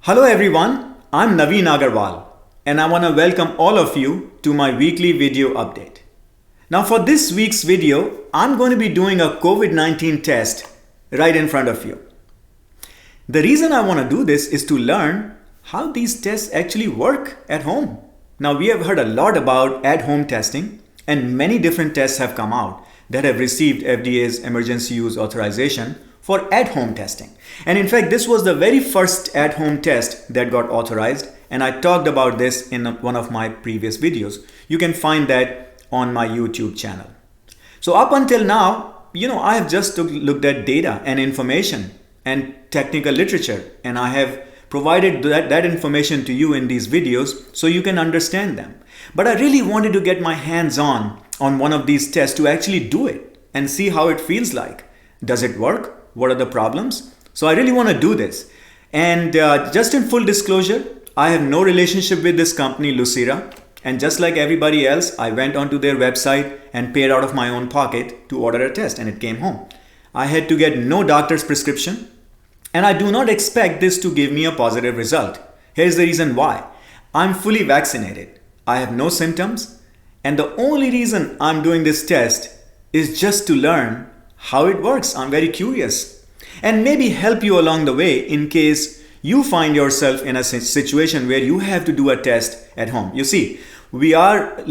Hello everyone, I'm Naveen Agarwal and I want to welcome all of you to my weekly video update. Now for this week's video, I'm going to be doing a COVID-19 test right in front of you. The reason I want to do this is to learn how these tests actually work at home. Now we have heard a lot about at-home testing and many different tests have come out that have received FDA's emergency use authorization for at-home testing. And in fact, this was the very first at-home test that got authorized, and I talked about this in one of my previous videos. You can find that on my YouTube channel. So up until now, I have just looked at data and information and technical literature, and I have provided that information to you in these videos so you can understand them. But I really wanted to get my hands on one of these tests to actually do it and see how it feels like. Does it work? What are the problems? So I really want to do this. And just in full disclosure, I have no relationship with this company, Lucira. And just like everybody else, I went onto their website and paid out of my own pocket to order a test, and it came home. I had to get no doctor's prescription, and I do not expect this to give me a positive result. Here's the reason why. I'm fully vaccinated. I have no symptoms, and the only reason I'm doing this test is just to learn how it works. I'm very curious and maybe help you along the way in case you find yourself in a situation where you have to do a test at home. You see, we are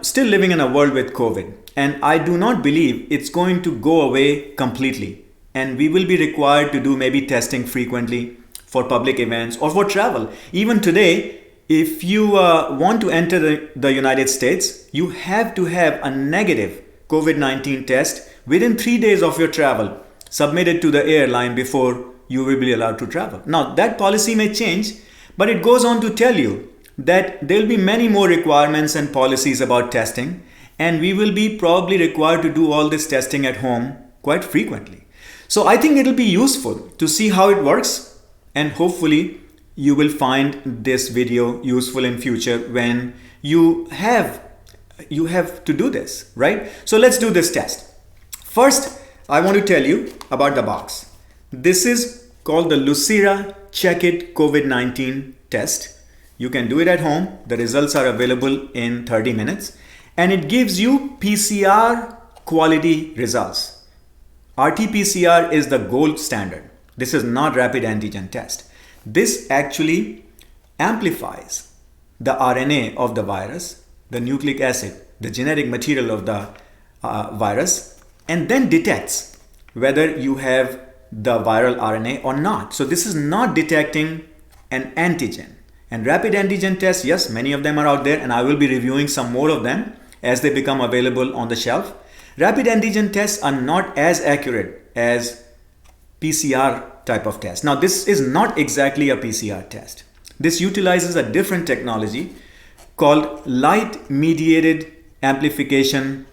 still living in a world with COVID, and I do not believe it's going to go away completely. And we will be required to do maybe testing frequently for public events or for travel. Even today, if you want to enter the United States, you have to have a negative COVID-19 test within 3 days of your travel, submitted to the airline before you will be allowed to travel. Now that policy may change, but it goes on to tell you that there will be many more requirements and policies about testing, and we will be probably required to do all this testing at home quite frequently. So I think it'll be useful to see how it works, and hopefully you will find this video useful in future when you have to do this, right? So let's do this test. First, I want to tell you about the box. This is called the Lucira Check It COVID-19 test. You can do it at home. The results are available in 30 minutes, and it gives you PCR quality results. RT-PCR is the gold standard. This is not rapid antigen test. This actually amplifies the RNA of the virus, the nucleic acid, the genetic material of the virus, and then detects whether you have the viral RNA or not. So this is not detecting an antigen. And rapid antigen tests, yes, many of them are out there, and I will be reviewing some more of them as they become available on the shelf. Rapid antigen tests are not as accurate as PCR type of test. Now this is not exactly a PCR test. This utilizes a different technology called Light-Mediated Amplification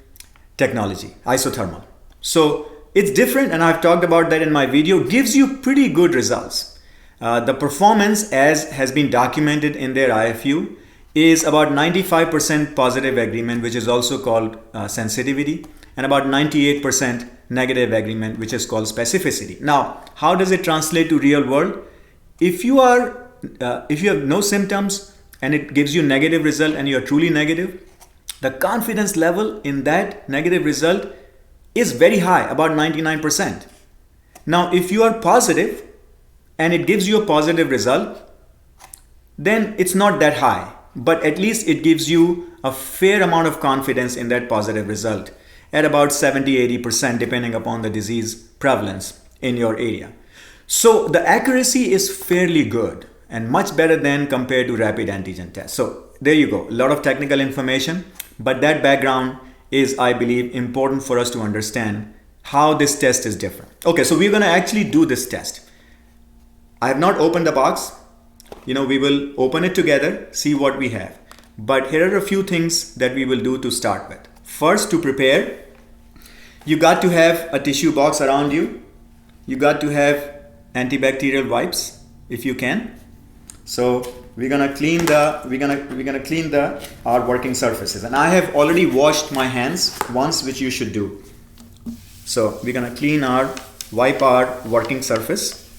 technology, isothermal. So it's different, and I've talked about that in my video. Gives you pretty good results. The performance, as has been documented in their IFU, is about 95% positive agreement, which is also called sensitivity, and about 98% negative agreement, which is called specificity. Now, how does it translate to real world? If you have no symptoms and it gives you negative result and you are truly negative, the confidence level in that negative result is very high, about 99%. Now, if you are positive and it gives you a positive result, then it's not that high, but at least it gives you a fair amount of confidence in that positive result at about 70-80%, depending upon the disease prevalence in your area. So the accuracy is fairly good and much better than compared to rapid antigen tests. So there you go, a lot of technical information, but that background is, I believe, important for us to understand how this test is different. Okay, so we're going to actually do this test. I have not opened the box. We will open it together, see what we have. But here are a few things that we will do to start with. First, to prepare, you got to have a tissue box around you. You got to have antibacterial wipes if you can. So we're gonna clean our working surfaces, and I have already washed my hands once, which you should do. So we're gonna wipe our working surface,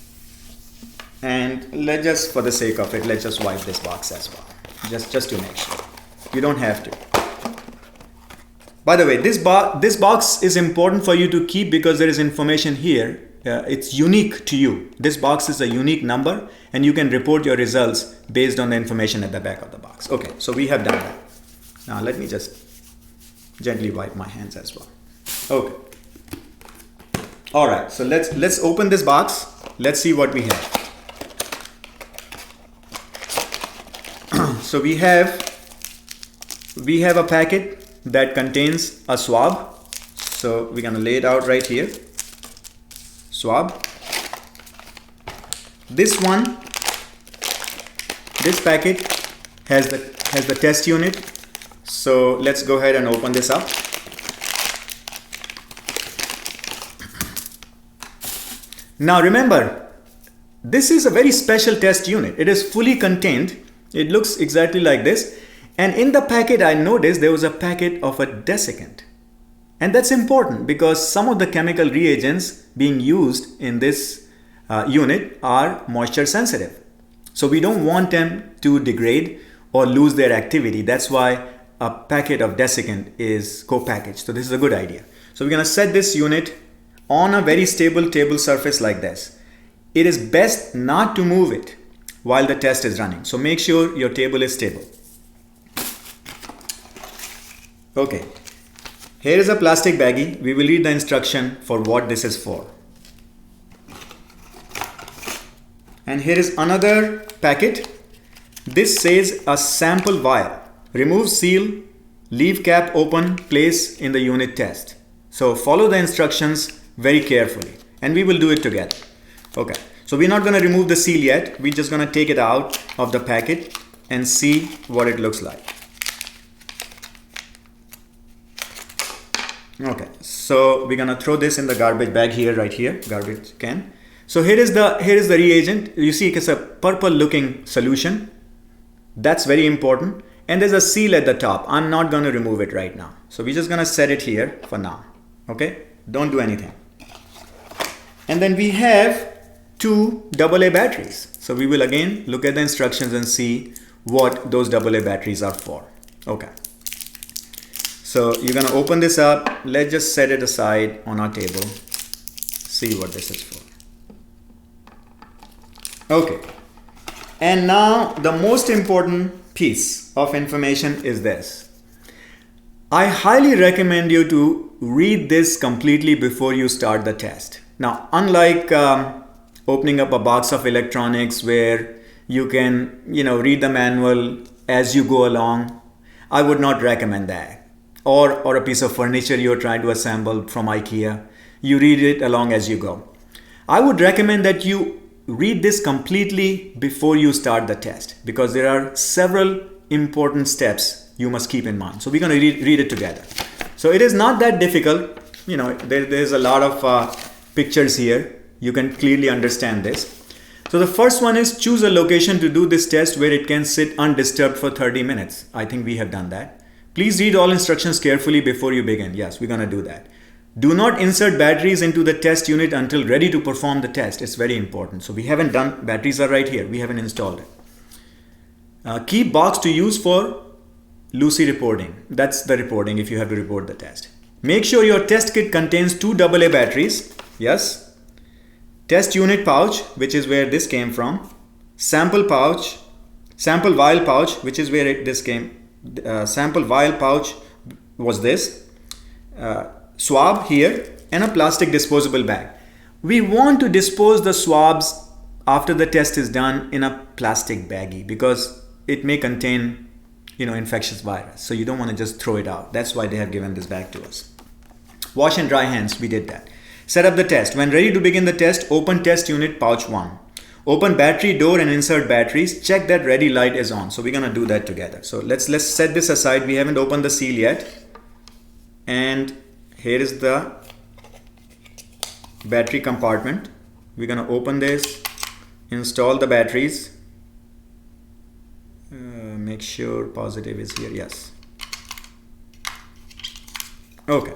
And let's just, for the sake of it, let's just wipe this box as well. Just to make sure. You don't have to. By the way, this box is important for you to keep because there is information here. It's unique to you. This box is a unique number and you can report your results based on the information at the back of the box. Okay, so we have done that. Now let me just gently wipe my hands as well. Okay. All right, so let's open this box. Let's see what we have. So we have a packet that contains a swab. So we're gonna lay it out right here. Swab. This packet has the test unit. So let's go ahead and open this up. Now remember, this is a very special test unit. It is fully contained. It looks exactly like this. And in the packet, I noticed there was a packet of a desiccant. And that's important because some of the chemical reagents being used in this unit are moisture sensitive. So we don't want them to degrade or lose their activity. That's why a packet of desiccant is co-packaged. So this is a good idea. So we're going to set this unit on a very stable table surface like this. It is best not to move it while the test is running. So make sure your table is stable. Okay, here is a plastic baggie. We will read the instruction for what this is for. And here is another packet. This says a sample vial. Remove seal, leave cap open, place in the unit test. So follow the instructions very carefully and we will do it together. Okay, so we're not going to remove the seal yet. We're just going to take it out of the packet and see what it looks like. Okay, so we're gonna throw this in the garbage bag here, right here, garbage can. So here is the reagent. You see it's a purple looking solution. That's very important. And there's a seal at the top. I'm not gonna remove it right now. So we're just gonna set it here for now. Okay, don't do anything. And then we have two AA batteries. So we will again look at the instructions and see what those AA batteries are for. Okay. So you're going to open this up. Let's just set it aside on our table. See what this is for. Okay. And now the most important piece of information is this. I highly recommend you to read this completely before you start the test. Now, unlike opening up a box of electronics where you can, read the manual as you go along, I would not recommend that. Or a piece of furniture you're trying to assemble from IKEA. You read it along as you go. I would recommend that you read this completely before you start the test because there are several important steps you must keep in mind. So we're going to read it together. So it is not that difficult. There's a lot of pictures here. You can clearly understand this. So the first one is choose a location to do this test where it can sit undisturbed for 30 minutes. I think we have done that. Please read all instructions carefully before you begin. Yes, we're going to do that. Do not insert batteries into the test unit until ready to perform the test. It's very important. So we haven't done, batteries are right here. We haven't installed it. Keep box to use for Lucy reporting. That's the reporting if you have to report the test. Make sure your test kit contains two AA batteries. Yes. Test unit pouch, which is where this came from. Sample vial pouch, which is where this came. Sample vial pouch was this. Swab here and a plastic disposable bag. We want to dispose the swabs after the test is done in a plastic baggie because it may contain, infectious virus. So you don't want to just throw it out. That's why they have given this bag to us. Wash and dry hands. We did that. Set up the test. When ready to begin the test, open test unit pouch 1. Open battery door and insert batteries. Check that ready light is on. So we're going to do that together. So let's set this aside. We haven't opened the seal yet. And here is the battery compartment. We're going to open this, install the batteries. Make sure positive is here. Yes. Okay.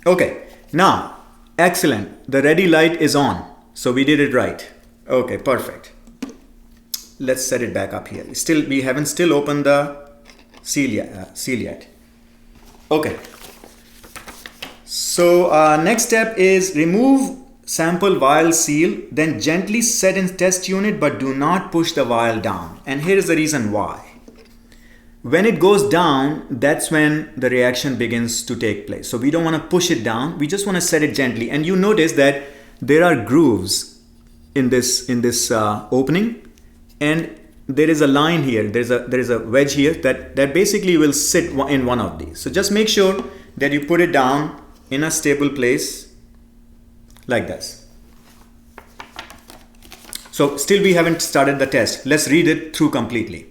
Okay, now, excellent. The ready light is on. So we did it right. Okay, perfect. Let's set it back up here. We haven't still opened the seal yet. Okay. So next step is remove sample vial seal, then gently set in test unit, but do not push the vial down. And here is the reason why. When it goes down, that's when the reaction begins to take place. So we don't want to push it down. We just want to set it gently. And you notice that there are grooves in this opening, and there is a line here. There is a wedge here that basically will sit in one of these. So just make sure that you put it down in a stable place like this. So still we haven't started the test. Let's read it through completely.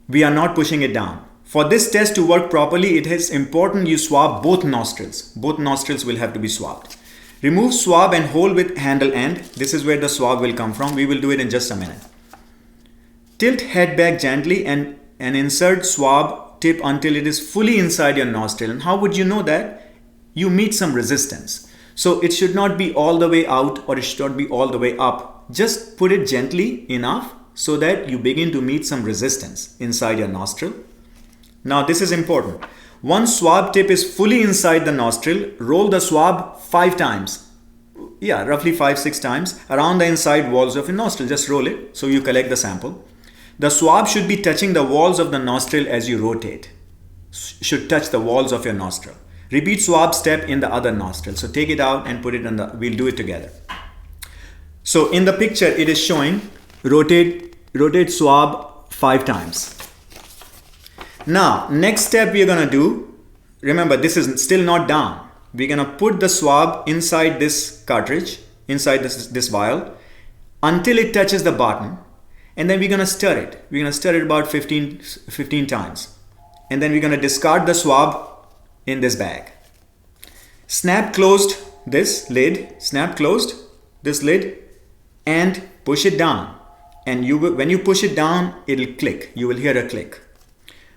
We are not pushing it down. For this test to work properly, it is important you swab both nostrils. Both nostrils will have to be swabbed. Remove swab and hold with handle end. This is where the swab will come from. We will do it in just a minute. Tilt head back gently and insert swab tip until it is fully inside your nostril. And how would you know that? You meet some resistance. So it should not be all the way out or it should not be all the way up. Just put it gently enough so that you begin to meet some resistance inside your nostril. Now this is important. Once swab tip is fully inside the nostril, roll the swab 5 times. Yeah, roughly 5-6 times around the inside walls of your nostril. Just roll it so you collect the sample. The swab should be touching the walls of the nostril as you rotate. Should touch the walls of your nostril. Repeat swab step in the other nostril. So take it out and put it on we'll do it together. So in the picture it is showing rotate swab 5 times. Now next step we are going to do, remember this is still not down. We're going to put the swab inside this cartridge, inside this vial until it touches the bottom, and then we're going to stir it. We're going to stir it about 15 times, and then we're going to discard the swab in this bag. Snap closed this lid, and push it down. And when you push it down, it'll click. You will hear a click.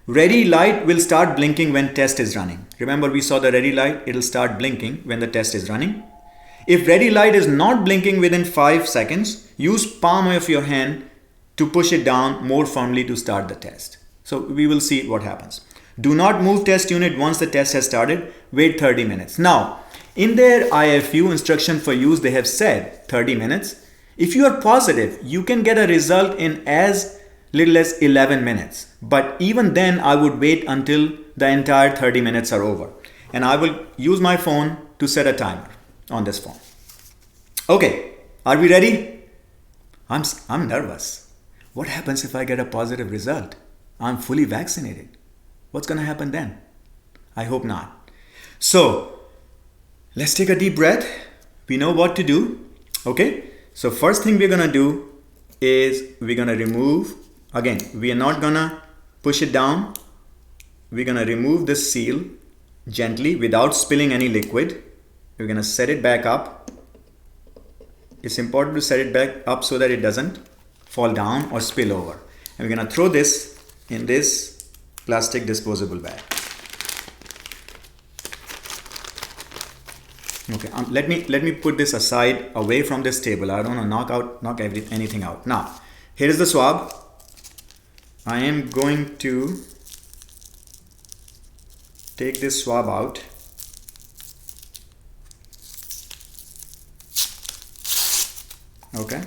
Ready light will start blinking when test is running. Remember we saw the ready light, it'll start blinking when the test is running. If ready light is not blinking within 5 seconds, use palm of your hand to push it down more firmly to start the test. So we will see what happens. Do not move test unit once the test has started. Wait 30 minutes. Now, in their IFU instruction for use, they have said 30 minutes. If you are positive, you can get a result in as little as 11 minutes. But even then, I would wait until the entire 30 minutes are over. And I will use my phone to set a timer on this phone. Okay, are we ready? I'm nervous. What happens if I get a positive result? I'm fully vaccinated. What's going to happen then? I hope not. So let's take a deep breath. We know what to do. Okay. So first thing we're going to do is we're going to remove, again, we are not going to push it down. We're going to remove this seal gently without spilling any liquid. We're going to set it back up. It's important to set it back up so that it doesn't fall down or spill over. And we're going to throw this in this plastic disposable bag. Okay, let me put this aside away from this table. I don't want to knock anything out. Now, here is the swab. I am going to take this swab out. Okay.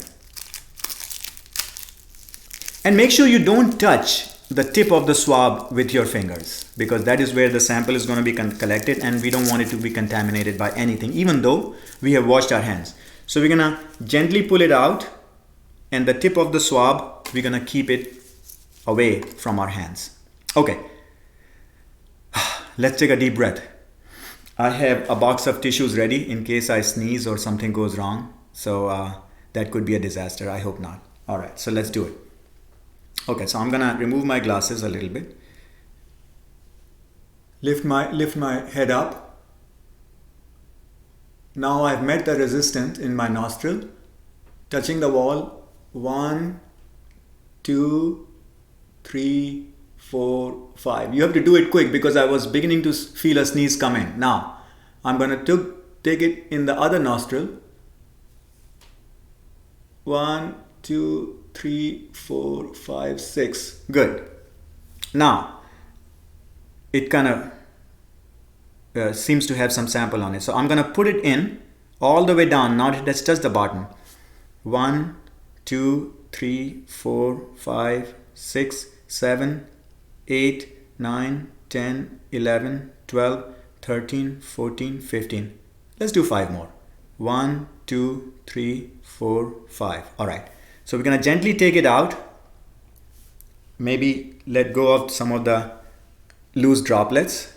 And make sure you don't touch the tip of the swab with your fingers, because that is where the sample is going to be collected and we don't want it to be contaminated by anything, even though we have washed our hands. So we're going to gently pull it out, and the tip of the swab, we're going to keep it away from our hands. Okay, let's take a deep breath. I have a box of tissues ready in case I sneeze or something goes wrong. So that could be a disaster. I hope not. All right, so let's do it. Okay, so I'm gonna remove my glasses a little bit. Lift my head up. Now I've met the resistance in my nostril, touching the wall. 1, 2, 3, 4, 5. You have to do it quick because I was beginning to feel a sneeze come in. Now, I'm going to take it in the other nostril. 1, 2, 3, 4, 5, 6. Good. Now, it kind of seems to have some sample on it. So I'm going to put it in all the way down. Now let's touch the bottom. 1, 2, 3, 4, 5, 6, 7, 8, 9, 10, 11, 12, 13, 14, 15. Let's do 5 more. 1, 2, 3, 4, 5. All right. So we're going to gently take it out. Maybe let go of some of the loose droplets.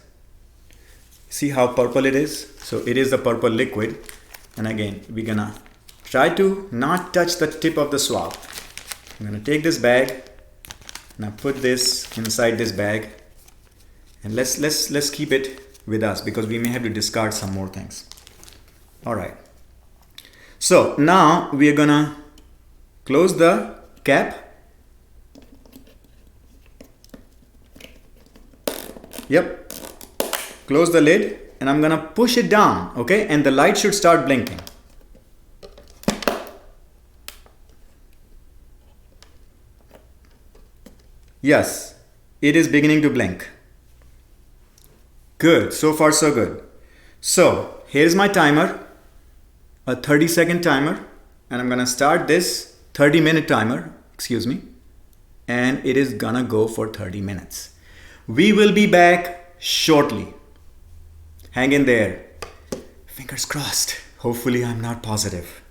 See how purple it is? So it is the purple liquid. And again, we're going to try to not touch the tip of the swab. I'm going to take this bag. Now put this inside this bag. And let's keep it with us because we may have to discard some more things. All right. So now we are going to close the cap. Yep. Close the lid and I'm going to push it down, okay? And the light should start blinking. Yes, it is beginning to blink. Good, so far so good. So here's my timer, a 30-second timer, and I'm gonna start this 30-minute timer, and it is gonna go for 30 minutes. We will be back shortly. Hang in there. Fingers crossed. Hopefully I'm not positive.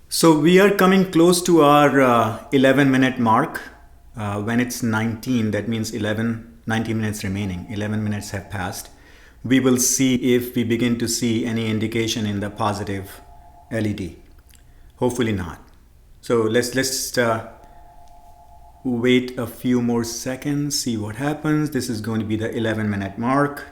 So we are coming close to our 11-minute mark. When it's 19, that means 90 minutes remaining. 11 minutes have passed. We will see if we begin to see any indication in the positive LED. Hopefully not. So let's wait a few more seconds, see what happens. This is going to be the 11-minute mark.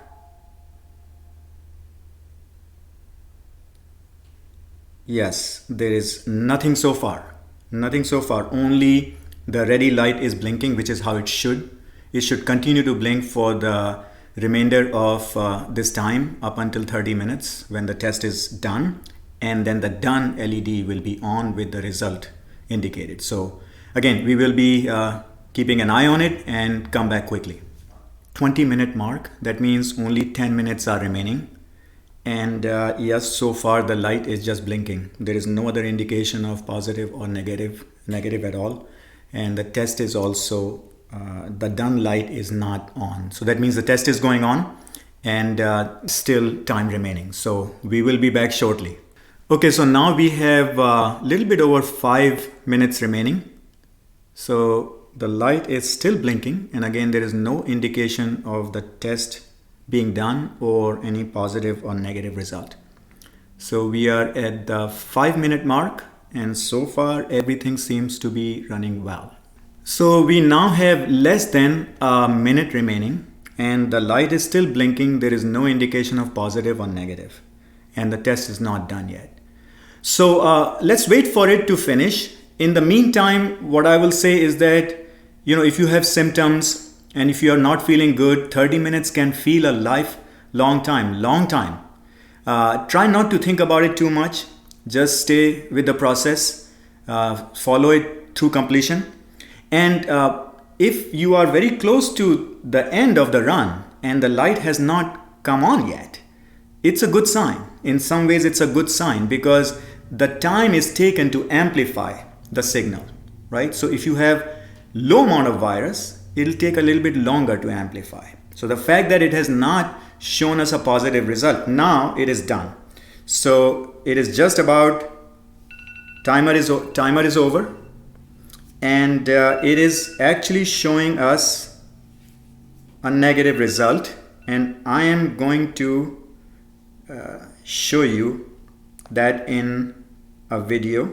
Yes, there is nothing so far. Nothing so far. Only the ready light is blinking, which is how it should. It should continue to blink for the remainder of this time up until 30 minutes when the test is done. And then the done LED will be on with the result indicated. So again, we will be keeping an eye on it and come back quickly. 20-minute mark. That means only 10 minutes are remaining. And yes, so far the light is just blinking. There is no other indication of positive or negative at all. And the test is also, the done light is not on. So that means the test is going on and still time remaining. So we will be back shortly. Okay, so now we have a little bit over 5 minutes remaining. So the light is still blinking. And again, there is no indication of the test being done or any positive or negative result. So we are at the 5-minute mark. And so far, everything seems to be running well. So we now have less than a minute remaining and the light is still blinking. There is no indication of positive or negative and the test is not done yet. So let's wait for it to finish. In the meantime, what I will say is that, if you have symptoms and if you are not feeling good, 30 minutes can feel a long time. Try not to think about it too much. Just stay with the process, follow it through completion. And if you are very close to the end of the run and the light has not come on yet, it's a good sign. In some ways, it's a good sign because the time is taken to amplify the signal, right? So if you have low amount of virus, it'll take a little bit longer to amplify. So the fact that it has not shown us a positive result, now it is done. So it is just about, timer is over, and it is actually showing us a negative result. And I am going to show you that in a video,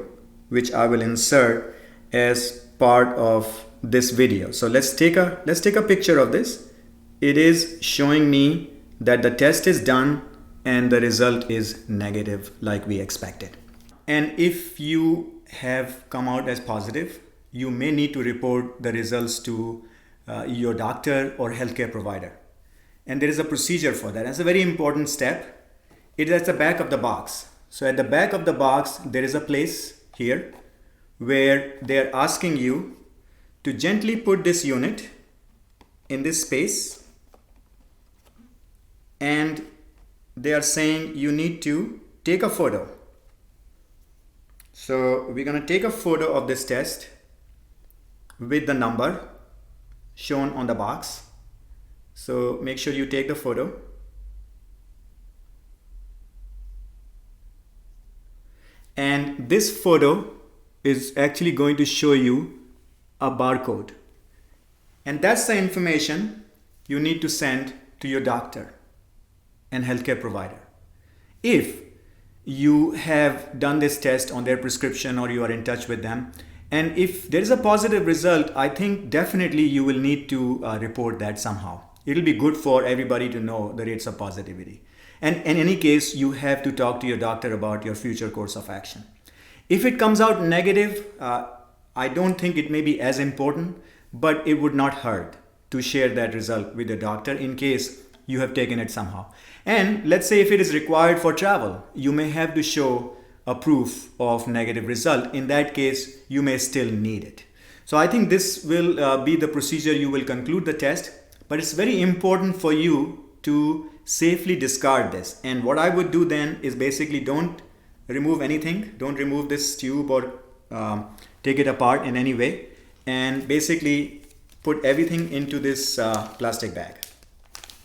which I will insert as part of this video. So let's take a picture of this. It is showing me that the test is done and the result is negative like we expected. And if you have come out as positive, you may need to report the results to your doctor or healthcare provider. And there is a procedure for that. That's a very important step. It is at the back of the box. So at the back of the box, there is a place here where they are asking you to gently put this unit in this space, and they are saying you need to take a photo. So we're going to take a photo of this test with the number shown on the box. So make sure you take the photo. And this photo is actually going to show you a barcode. And that's the information you need to send to your doctor and healthcare provider. If you have done this test on their prescription or you are in touch with them, and if there is a positive result, I think definitely you will need to report that somehow. It'll be good for everybody to know the rates of positivity. And in any case, you have to talk to your doctor about your future course of action. If it comes out negative, I don't think it may be as important, but it would not hurt to share that result with the doctor in case you have taken it somehow. And let's say if it is required for travel, you may have to show a proof of negative result. In that case, you may still need it. So I think this will be the procedure you will conclude the test, but it's very important for you to safely discard this. And what I would do then is basically don't remove anything. Don't remove this tube or take it apart in any way, and basically put everything into this plastic bag.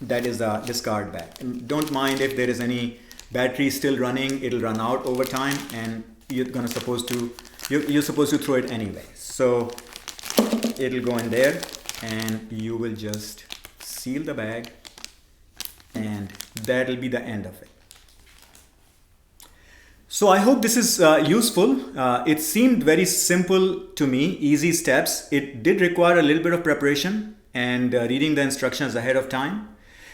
That is a discard bag. And don't mind if there is any battery still running. It'll run out over time, and you're supposed to throw it anyway. So it'll go in there, and you will just seal the bag, and that'll be the end of it. So I hope this is useful. It seemed very simple to me, easy steps. It did require a little bit of preparation and reading the instructions ahead of time.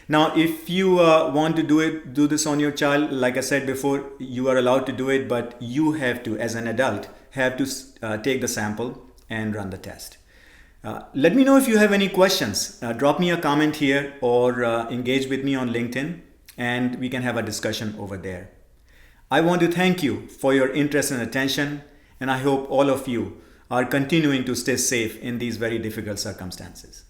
Now, if you want to do this on your child, like I said before, you are allowed to do it, but you have to, as an adult, have to take the sample and run the test. Let me know if you have any questions. Drop me a comment here or engage with me on LinkedIn, and we can have a discussion over there. I want to thank you for your interest and attention, and I hope all of you are continuing to stay safe in these very difficult circumstances.